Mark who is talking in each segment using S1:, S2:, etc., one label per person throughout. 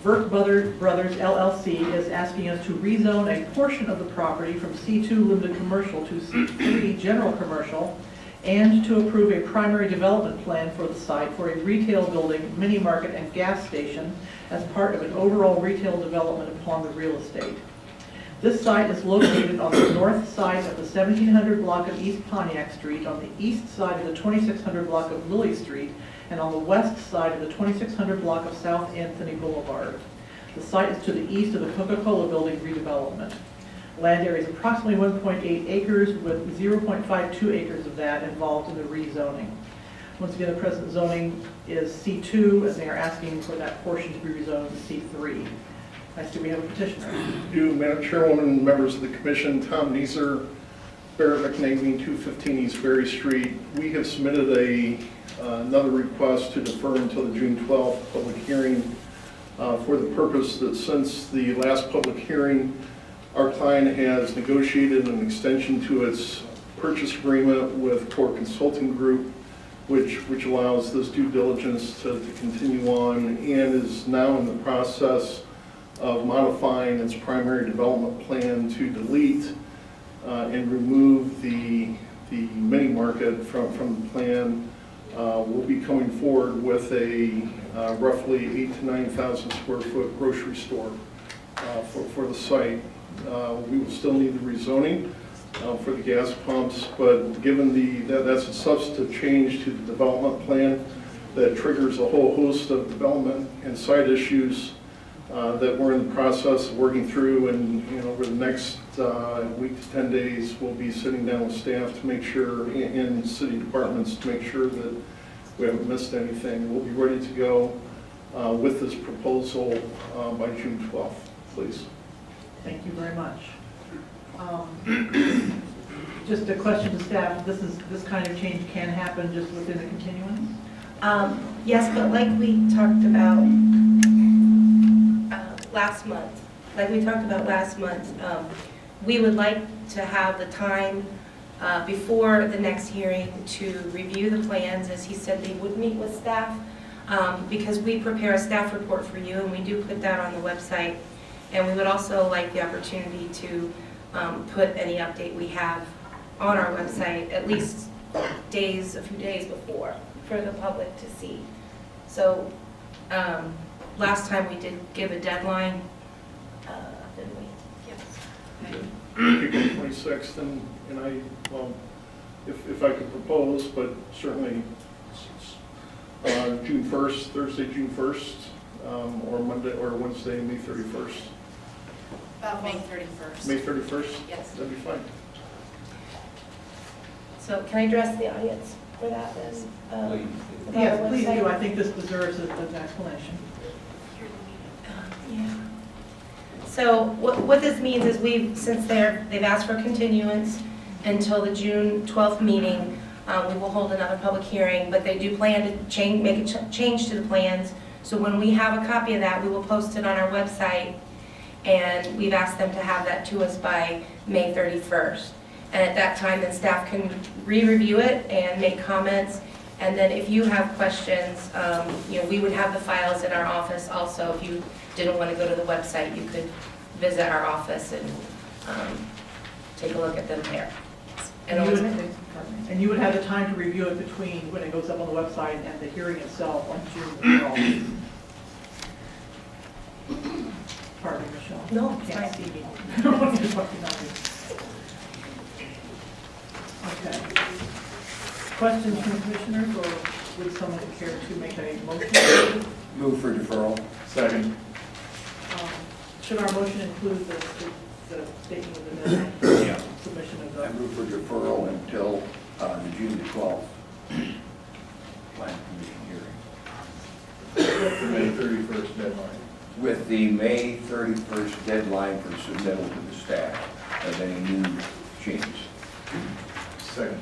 S1: Verk Brothers LLC is asking us to rezone a portion of the property from C2 Limited Commercial to C3 General Commercial, and to approve a primary development plan for the site for a retail building, mini market, and gas station as part of an overall retail development upon the real estate. This site is located on the north side of the 1700 block of East Pontiac Street, on the east side of the 2600 block of Lilly Street, and on the west side of the 2600 block of South Anthony Boulevard. The site is to the east of the Coca-Cola building redevelopment. Land area is approximately 1.8 acres, with 0.52 acres of that involved in the rezoning. Once again, the present zoning is C2, and they are asking for that portion to be rezoned to C3. I see we have a petitioner.
S2: You, Madam Chairwoman, members of the Commission, Tom Neeser, Barrett McNamee, 215 East Berry Street. We have submitted another request to defer until the June 12th public hearing for the purpose that since the last public hearing, our client has negotiated an extension to its purchase agreement with Core Consulting Group, which allows this due diligence to continue on, and is now in the process of modifying its primary development plan to delete and remove the mini market from the plan. We'll be coming forward with a roughly 8,000 to 9,000 square foot grocery store for the site. We will still need the rezoning for the gas pumps, but given that's a substantive change to the development plan that triggers a whole host of development and site issues that we're in the process of working through, and over the next week to 10 days, we'll be sitting down with staff to make sure, in city departments, to make sure that we haven't missed anything. We'll be ready to go with this proposal by June 12th, please.
S1: Thank you very much. Just a question to staff, this kind of change can happen just within a continuance?
S3: Yes, but like we talked about last month, we would like to have the time before the next hearing to review the plans, as he said they would meet with staff, because we prepare a staff report for you, and we do put that on the website. And we would also like the opportunity to put any update we have on our website, at least a few days before, for the public to see. So last time we did give a deadline, didn't we? Yes.
S2: April 26th, and I, well, if I could propose, but certainly June 1st, Thursday, June 1st, or Monday or Wednesday, May 31st.
S4: May 31st.
S2: May 31st?
S4: Yes.
S2: That'd be fine.
S3: So can I address the audience for that then?
S5: Please.
S1: Yes, please do. I think this deserves an explanation.
S3: Yeah. So what this means is since they've asked for continuance until the June 12th meeting, we will hold another public hearing, but they do plan to make a change to the plans. So when we have a copy of that, we will post it on our website, and we've asked them to have that to us by May 31st. And at that time, then staff can re-review it and make comments. And then if you have questions, we would have the files in our office also. If you didn't want to go to the website, you could visit our office and take a look at them there.
S1: And you would have the time to review it between when it goes up on the website and the hearing itself on June 12th. Pardon me, Michelle.
S3: No,
S1: You
S3: it's
S1: can't
S3: fine.
S1: see me. I don't want you to talk about me. Okay. Questions from commissioners, or would someone care to make a motion?
S5: Move for deferral.
S2: Second.
S1: Should our motion include the statement of the deadline?
S5: Yeah.
S1: Submission of
S5: I
S1: the...
S5: move for deferral until the June 12th plan commission hearing.
S2: May 31st deadline.
S5: With the May 31st deadline for submittal to the staff of any new changes.
S2: Second.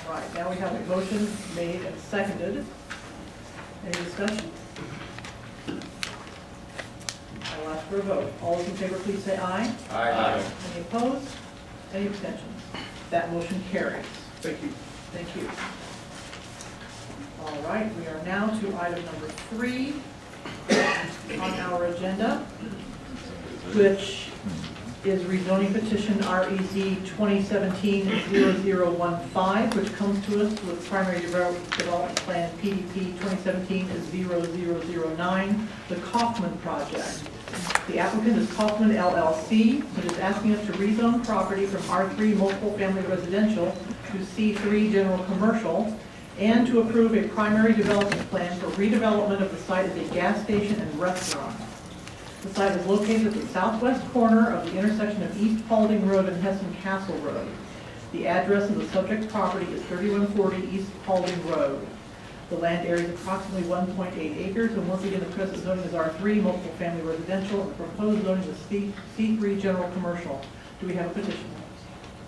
S1: All right, now we have a motion made and seconded. Any discussion? I will ask for a vote. All those in favor, please say aye.
S5: Aye.
S1: Any opposed? Any abstentions? That motion carries.
S2: Thank you.
S1: Thank you. All right, we are now to item number 3. on our agenda, which is rezoning petition REZ 2017-0015, which comes to us with primary development plan PDP 2017-0009, the Kaufman project. The applicant is Kaufman LLC, which is asking us to rezone property from R3 multiple family residential to C3 general commercial, and to approve a primary development plan for redevelopment of the site as a gas station and restaurant. The site is located at the southwest corner of the intersection of East Paulding Road and Hessen Castle Road. The address of the subject property is 3140 East Paulding Road. The land area is approximately 1.8 acres, and once again, the present zoning is R3, multiple family residential, and the proposed zoning is C3 general commercial. Do we have a petition?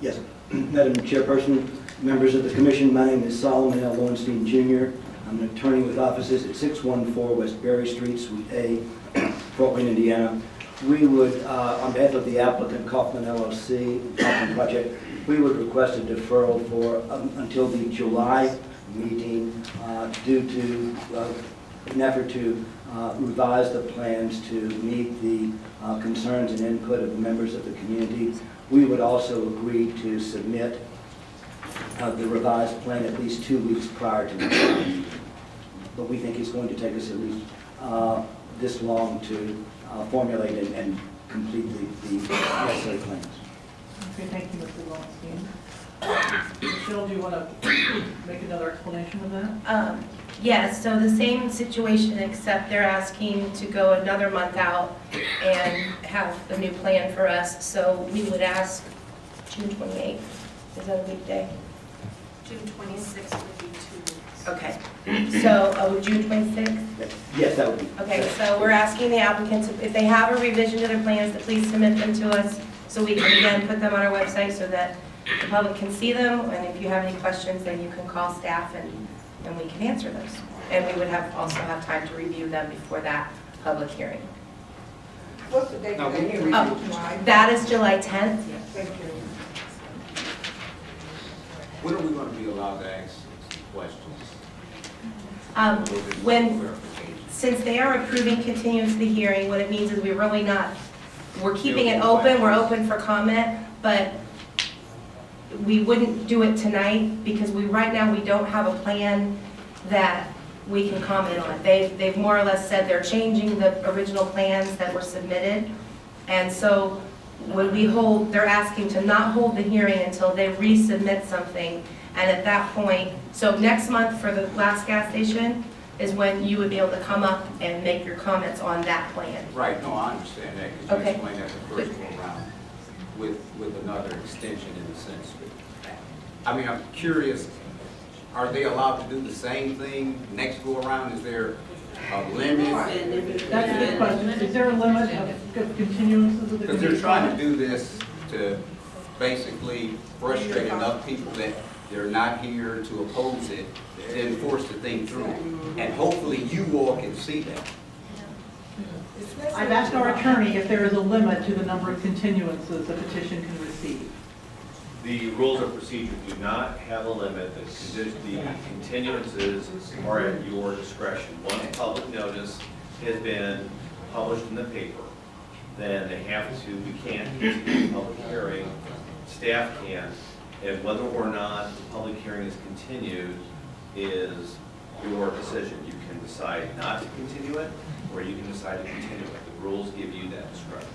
S6: Yes, Madam Chairperson, members of the commission, my name is Solomon L. Lowenstein Jr. I'm an attorney with offices at 614 West Berry Street, Suite A, Fort Wayne, Indiana. We would, on behalf of the applicant, Kaufman LLC, Kaufman Project, we would request a deferral for until the July meeting due to an effort to revise the plans to meet the concerns and input of the members of the community. We would also agree to submit the revised plan at least 2 weeks prior to the meeting. But we think it's going to take us at least this long to formulate and complete the necessary plans.
S1: Okay, thank you, Mr. Lowenstein. Michelle, do you want to make another explanation of that?
S3: Yes, so the same situation, except they're asking to go another month out and have a new plan for us. So we would ask June 28th. Is that a weekday?
S4: June 26th would be 2 weeks.
S3: Okay. So June 26th?
S6: Yes, that would be.
S3: Okay, so we're asking the applicants, if they have a revision to their plans, to please submit them to us so we can again put them on our website so that the public can see them. And if you have any questions, then you can call staff and we can answer those. And we would also have time to review them before that public hearing.
S7: What's the date
S8: Now,
S7: of the
S8: when you
S7: hearing?
S3: Oh,
S7: July?
S3: that is July 10th.
S7: Thank you.
S8: When are we going to be allowed to ask questions?
S3: Um,
S8: A little bit more
S3: When,
S8: clarification.
S3: since they are approving continuance of the hearing, what it means is we're keeping it open, we're open for comment, but we wouldn't do it tonight because right now we don't have a plan that we can comment on. They've more or less said they're changing the original plans that were submitted. And so when they're asking to not hold the hearing until they resubmit something. And at that point, so next month for the last gas station is when you would be able to come up and make your comments on that plan.
S8: Right, no, I understand that, because you
S3: Okay.
S8: explained that the first go around with another extension in a sense. But, I mean, I'm curious, are they allowed to do the same thing next go around? Is there a limit?
S1: That's a good question. Is there a limit of continuances of the
S8: Because
S1: community?
S8: they're trying to do this to basically frustrate enough people that they're not here to oppose it, then force the thing through. And hopefully you all can see that.
S1: I've asked our attorney if there is a limit to the number of continuances a petition can receive.
S9: The rules of procedure do not have a limit. The continuances are at your discretion. Once public notice has been published in the paper, then we can't continue the public hearing. Staff can, and whether or not the public hearing is continued is your decision. You can decide not to continue it, or you can decide to continue it. The rules give you that discretion.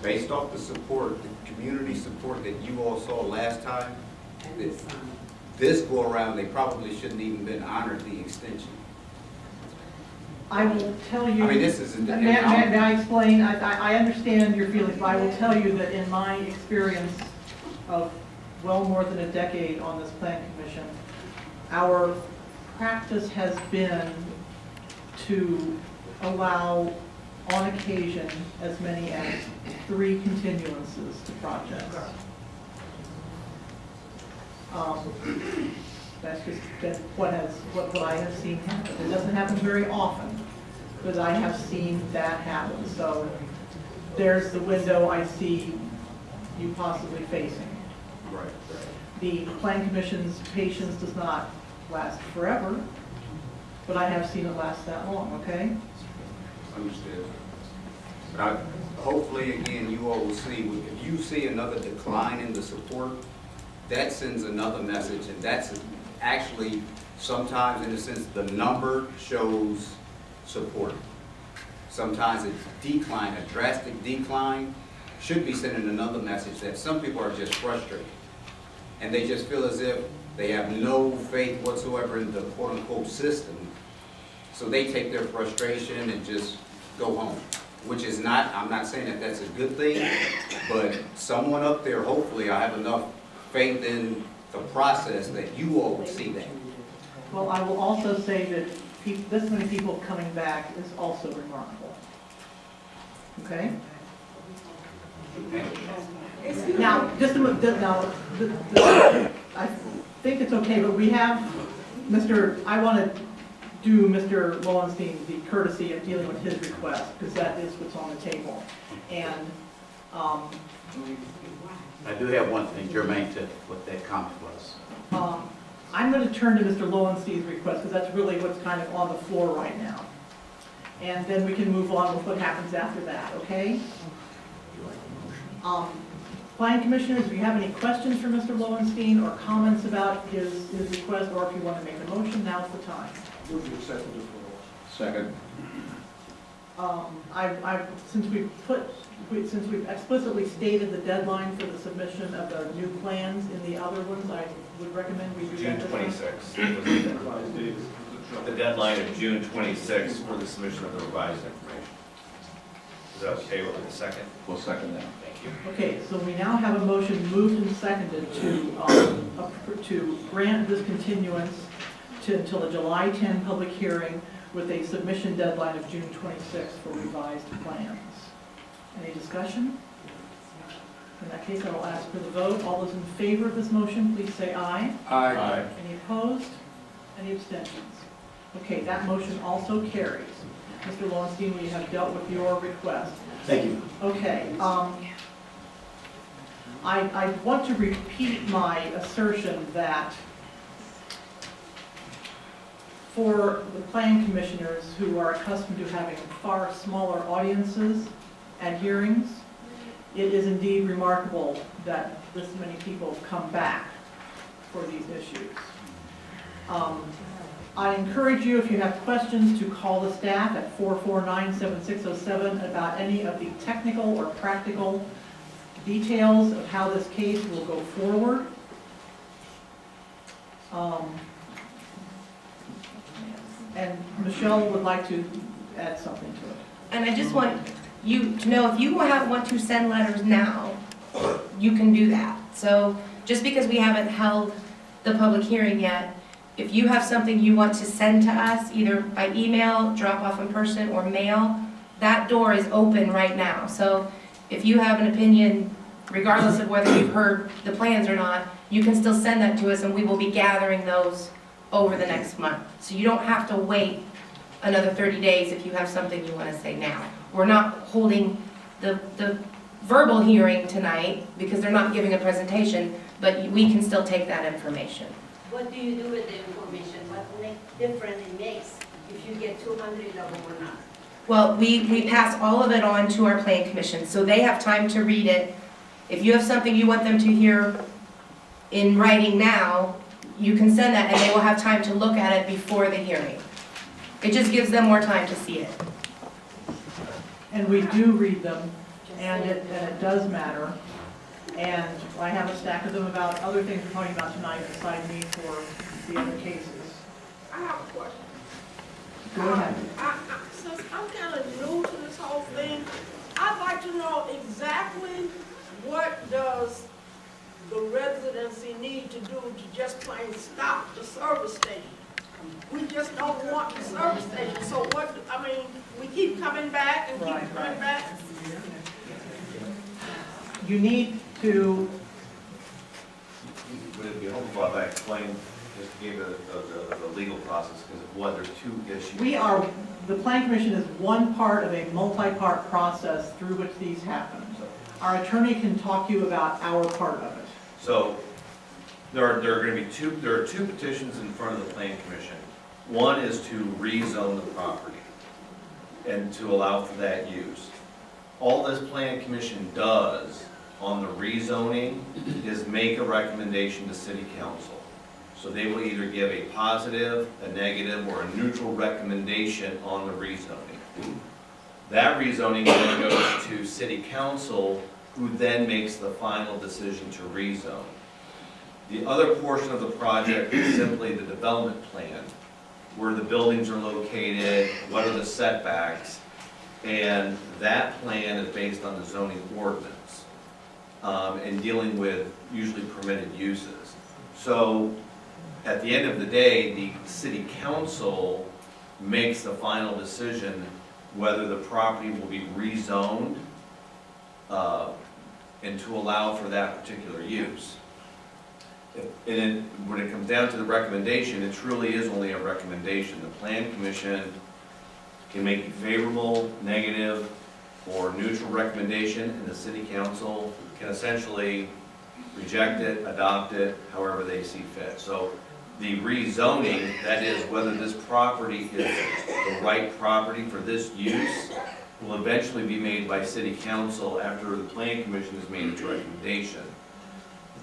S8: Based off the support, the community support that you all saw last time, this go around, they probably shouldn't even been honored the extension.
S1: I will tell you.
S8: I mean, this isn't-
S1: May I explain? I understand your feelings, but I will tell you that in my experience of well more than a decade on this plan commission, our practice has been to allow, on occasion, as many as 3 continuances to projects. That's just what I have seen happen. It doesn't happen very often, but I have seen that happen. So there's the window I see you possibly facing.
S8: Right.
S1: The Plan Commission's patience does not last forever, but I have seen it last that long, okay?
S8: Understood. But hopefully, again, you all will see, if you see another decline in the support, that sends another message, and that's actually, sometimes in a sense, the number shows support. Sometimes a decline, a drastic decline, should be sending another message that some people are just frustrated. And they just feel as if they have no faith whatsoever in the quote-unquote system. So they take their frustration and just go home, which is not, I'm not saying that that's a good thing, but someone up there, hopefully, I have enough faith in the process that you all will see that.
S1: Well, I will also say that this many people coming back is also remarkable. Okay? Now, just a minute, now, I think it's okay, but we have I want to do Mr. Lowenstein the courtesy of dealing with his request, because that is what's on the table. And,
S10: I do have one thing germane to what that comment was.
S1: I'm going to turn to Mr. Lowenstein's request, because that's really what's kind of on the floor right now. And then we can move on with what happens after that, okay? Planning Commissioners, if you have any questions for Mr. Lowenstein or comments about his request, or if you want to make a motion, now's the time.
S2: Move to accept the deferrals.
S5: Second.
S1: Since we've explicitly stated the deadline for the submission of the new plans in the other ones, I would recommend we do
S9: June
S1: that.
S9: 26th was the deadline of June 26th for the submission of the revised information. Is that okay with the second?
S5: We'll second that.
S9: Thank you.
S1: Okay, so we now have a motion moved and seconded to grant this continuance until the July 10 public hearing with a submission deadline of June 26 for revised plans. Any discussion? In that case, I will ask for the vote. All those in favor of this motion, please say aye.
S5: Aye.
S1: Any opposed? Any abstentions? Okay, that motion also carries. Mr. Lowenstein, we have dealt with your request.
S6: Thank you.
S1: Okay, I want to repeat my assertion that for the planning commissioners who are accustomed to having far smaller audiences at hearings, it is indeed remarkable that this many people come back for these issues. I encourage you, if you have questions, to call the staff at 449-7607 about any of the technical or practical details of how this case will go forward. And Michelle would like to add something to it.
S3: And I just want you to know, if you want to send letters now, you can do that. So just because we haven't held the public hearing yet, if you have something you want to send to us, either by email, drop off in person, or mail, that door is open right now. So if you have an opinion, regardless of whether you've heard the plans or not, you can still send that to us, and we will be gathering those over the next month. So you don't have to wait another 30 days if you have something you want to say now. We're not holding the verbal hearing tonight because they're not giving a presentation, but we can still take that information.
S11: What do you do with the information? What difference it makes if you get 200 of them or not?
S3: Well, we pass all of it on to our plan commission, so they have time to read it. If you have something you want them to hear in writing now, you can send that, and they will have time to look at it before the hearing. It just gives them more time to see it.
S1: And we do read them, and it does matter. And I have a stack of them about other things we're talking about tonight beside me for the other cases.
S7: I have a question.
S1: Go ahead.
S7: Since I'm kind of new to this whole thing, I'd like to know exactly what does the residency need to do to just plain stop the service station? We just don't want the service station, so what, I mean, we keep coming back and keep coming back.
S1: You need to,
S9: Would it be helpful if I explained, just gave the legal process, because one, there's two issues.
S1: the Plan Commission is one part of a multi-part process through which these happen. Our attorney can talk to you about our part of it.
S9: So there are going to be two petitions in front of the Planning Commission. One is to rezone the property and to allow for that use. All this plan commission does on the rezoning is make a recommendation to city council. So they will either give a positive, a negative, or a neutral recommendation on the rezoning. That rezoning then goes to city council, who then makes the final decision to rezone. The other portion of the project is simply the development plan, where the buildings are located, what are the setbacks, and that plan is based on the zoning ordinance, and dealing with usually permitted uses. So at the end of the day, the city council makes the final decision whether the property will be rezoned and to allow for that particular use. And when it comes down to the recommendation, it truly is only a recommendation. The plan commission can make a favorable, negative, or neutral recommendation, and the city council can essentially reject it, adopt it, however they see fit. So the rezoning, that is whether this property is the right property for this use, will eventually be made by city council after the plan commission has made its recommendation.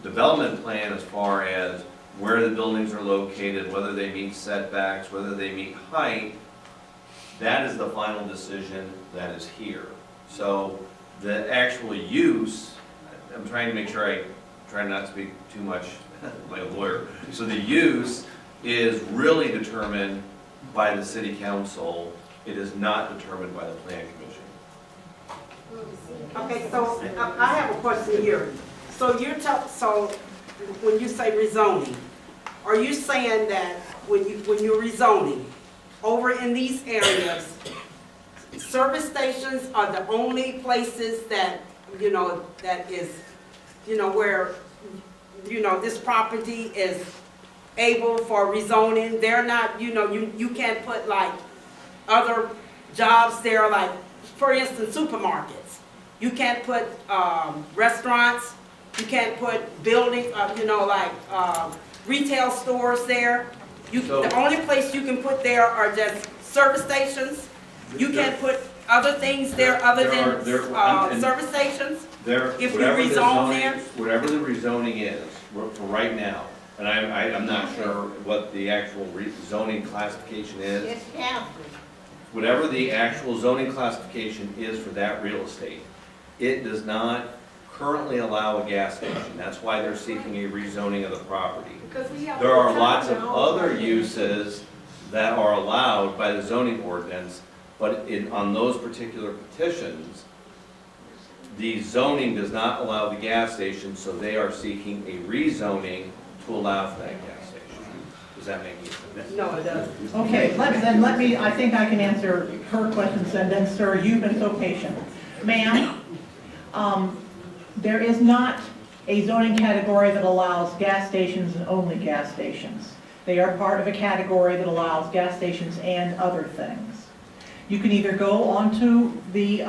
S9: The development plan, as far as where the buildings are located, whether they meet setbacks, whether they meet height, that is the final decision that is here. So the actual use, I'm trying to make sure I try not to speak too much like a lawyer. So the use is really determined by the city council. It is not determined by the plan commission.
S7: Okay, so I have a question here. So so when you say rezoning, are you saying that when you're rezoning, over in these areas, service stations are the only places that, that is, where, this property is able for rezoning? They're not, you can't put like other jobs there, like, for instance, supermarkets. You can't put restaurants. You can't put buildings, retail stores there. The only place you can put there are just service stations. You can't put other things there other than service stations. If you rezone there.
S9: Whatever the rezoning is, for right now, and I'm not sure what the actual zoning classification is.
S7: It's county.
S9: Whatever the actual zoning classification is for that real estate, it does not currently allow a gas station. That's why they're seeking a rezoning of the property. There are lots of other uses that are allowed by the zoning ordinance, but on those particular petitions, the zoning does not allow the gas station, so they are seeking a rezoning to allow for that gas station. Does that make sense?
S7: No, it doesn't.
S1: Okay, let me, I think I can answer her questions, and then, sir, you've been so patient. Ma'am, there is not a zoning category that allows gas stations and only gas stations. They are part of a category that allows gas stations and other things. You can either go onto the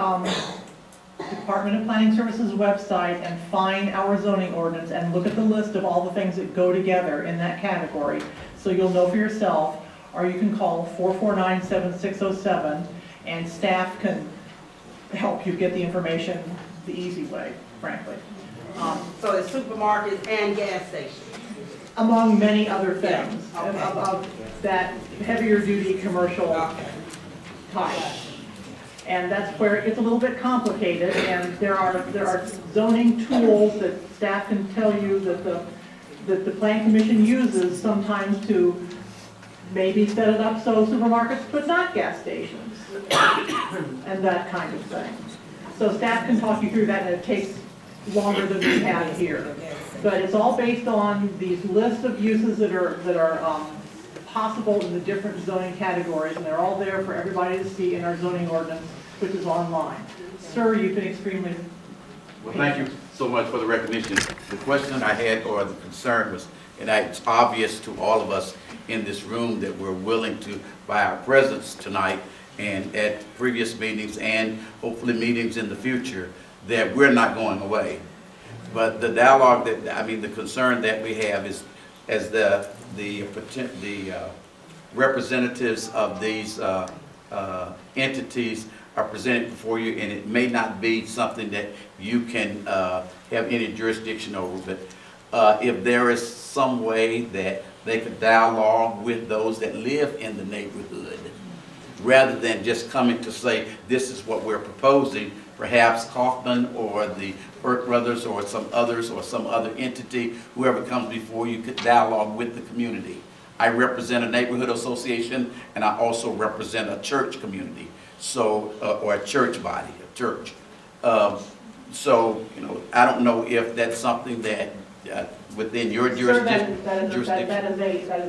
S1: Department of Planning Services website and find our zoning ordinance and look at the list of all the things that go together in that category, so you'll know for yourself, or you can call 449-7607 and staff can help you get the information the easy way, frankly.
S7: So it's supermarkets and gas stations.
S1: Among many other things,
S7: Okay.
S1: of that heavier duty commercial type. And that's where it gets a little bit complicated, and there are zoning tools that staff can tell you that the Plan Commission uses sometimes to maybe set it up so supermarkets but not gas stations, and that kind of thing. So staff can talk you through that, and it takes longer than we have here. But it's all based on these lists of uses that are possible in the different zoning categories, and they're all there for everybody to see in our zoning ordinance, which is online. Sir, you've been extremely patient.
S10: Well, thank you so much for the recognition. The question I had, or the concern was, and it's obvious to all of us in this room that we're willing to, by our presence tonight and at previous meetings and hopefully meetings in the future, that we're not going away. But the dialogue that, the concern that we have is, as the representatives of these entities are presented before you, and it may not be something that you can have any jurisdiction over, but if there is some way that they could dialogue with those that live in the neighborhood, rather than just coming to say, this is what we're proposing, perhaps Kaufman or the Burke Brothers or some others or some other entity, whoever comes before you, could dialogue with the community. I represent a neighborhood association, and I also represent a church community, so or a church body, a church. So, you know, I don't know if that's something that within your
S1: Sir,
S10: jurisdiction.
S1: that is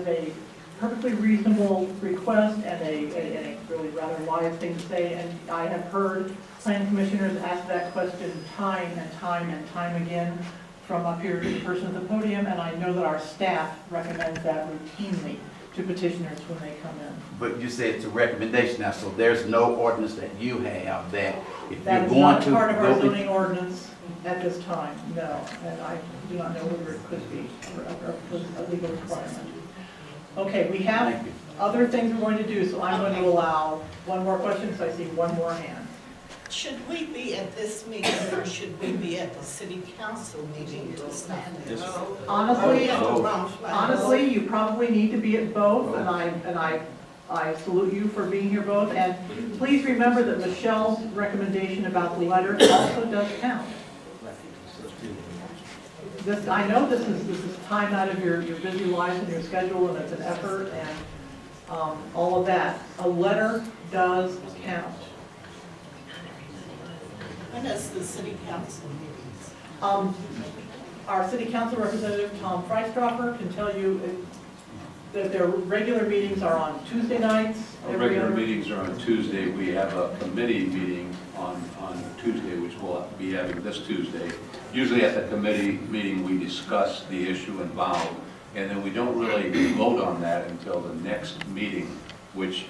S1: a perfectly reasonable request and a really rather wise thing to say, and I have heard planning commissioners ask that question time and time and time again from up here to the person at the podium, and I know that our staff recommends that routinely to petitioners when they come in.
S10: But you say it's a recommendation now, so there's no ordinance that you have that if
S1: That
S10: you're
S1: is
S10: going
S1: not
S10: to
S1: part of our
S10: go
S1: zoning ordinance at this time, no, and I do not know whether it could be a legal requirement. Okay, we have
S10: Thank you.
S1: other things we're going to do, so I'm going to allow one more question, so I see one more hand.
S12: Should we be at this meeting or should we be at the city council meeting to stand this?
S1: Honestly, you probably need to be at both, and I salute you for being here both, and please remember that Michelle's recommendation about the letter also does count. I know this is time out of your busy lives and your schedule, and it's an effort, and all of that. A letter does count.
S12: When is the city council meetings?
S1: Our city council representative, Tom Freistroffer, can tell you that their regular meetings are on Tuesday nights.
S13: Our regular meetings are on Tuesday. We have a committee meeting on Tuesday, which we'll be having this Tuesday. Usually at the committee meeting, we discuss the issue involved, and then we don't really vote on that until the next meeting, which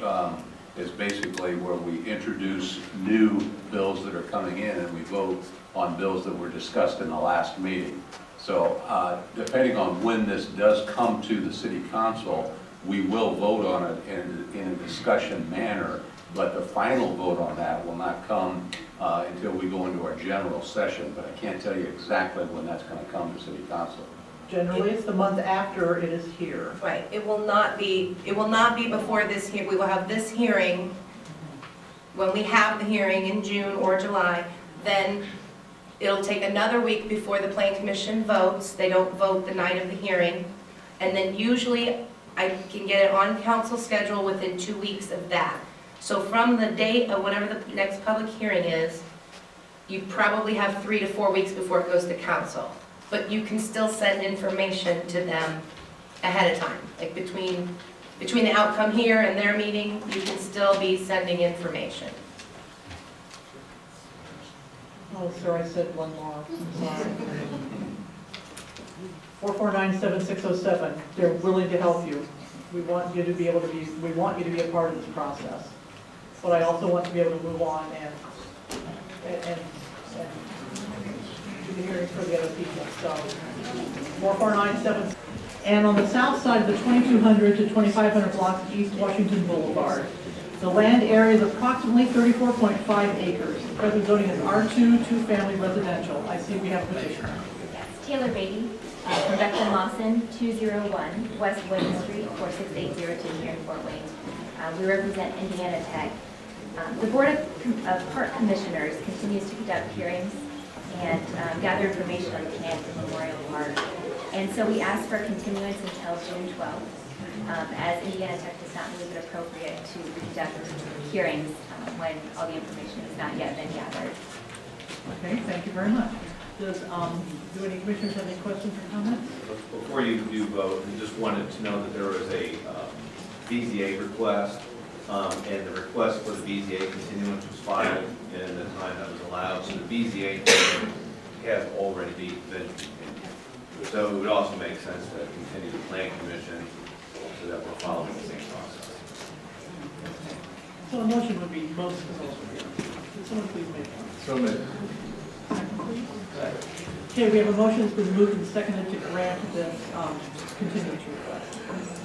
S13: is basically where we introduce new bills that are coming in, and we vote on bills that were discussed in the last meeting. So depending on when this does come to the city council, we will vote on it in a discussion manner, but the final vote on that will not come until we go into our general session, but I can't tell you exactly when that's going to come to city council.
S1: Generally, it's the month after it is here.
S3: Right, it will not be before this we will have this hearing, when we have the hearing in June or July, then it'll take another week before the planning commission votes. They don't vote the night of the hearing, and then usually I can get it on council schedule within 2 weeks of that. So from the date of whatever the next public hearing is, you probably have 3 to 4 weeks before it goes to council. But you can still send information to them ahead of time. Like between the outcome here and their meeting, you can still be sending information.
S1: Oh, sir, I said one more, I'm sorry. 449-7607, they're willing to help you. We want you to be able to we want you to be a part of this process. But I also want to be able to move on and do the hearings for the other people, so. 4497. And on the south side of the 2200 to 2500 blocks of East Washington Boulevard, the land area is approximately 34.5 acres. The present zoning is R2, two-family residential. I see we have a petitioner.
S14: Yes, Taylor Beatty, from Beckman Lawson, 201 West Wayne Street, 46802 here in Fort Wayne. We represent Indiana Tech. The Board of Park Commissioners continues to conduct hearings and gather information on the plans of Memorial Park. And so we asked for continuance until June 12th, as Indiana Tech does not believe it appropriate to conduct hearings when all the information has not yet been gathered.
S1: Okay, thank you very much. Do any commissioners have any questions or comments?
S9: Before you do vote, I just wanted to know that there was a BZA request, and the request for the BZA continuance was filed in the time that was allowed. So the BZA has already been continued. So it would also make sense to continue the plan commission so that we're following the same process.
S1: So a motion would be most appropriate. Can someone please make one?
S2: So moved.
S1: Second, please. Okay, we have a motion that's been moved and seconded to grant this continuance request.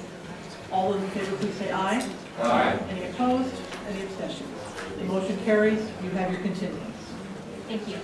S1: All those in favor, please say aye.
S5: Aye.
S1: Any opposed? Any abstentions? The motion carries. You have your continuance.
S14: Thank you.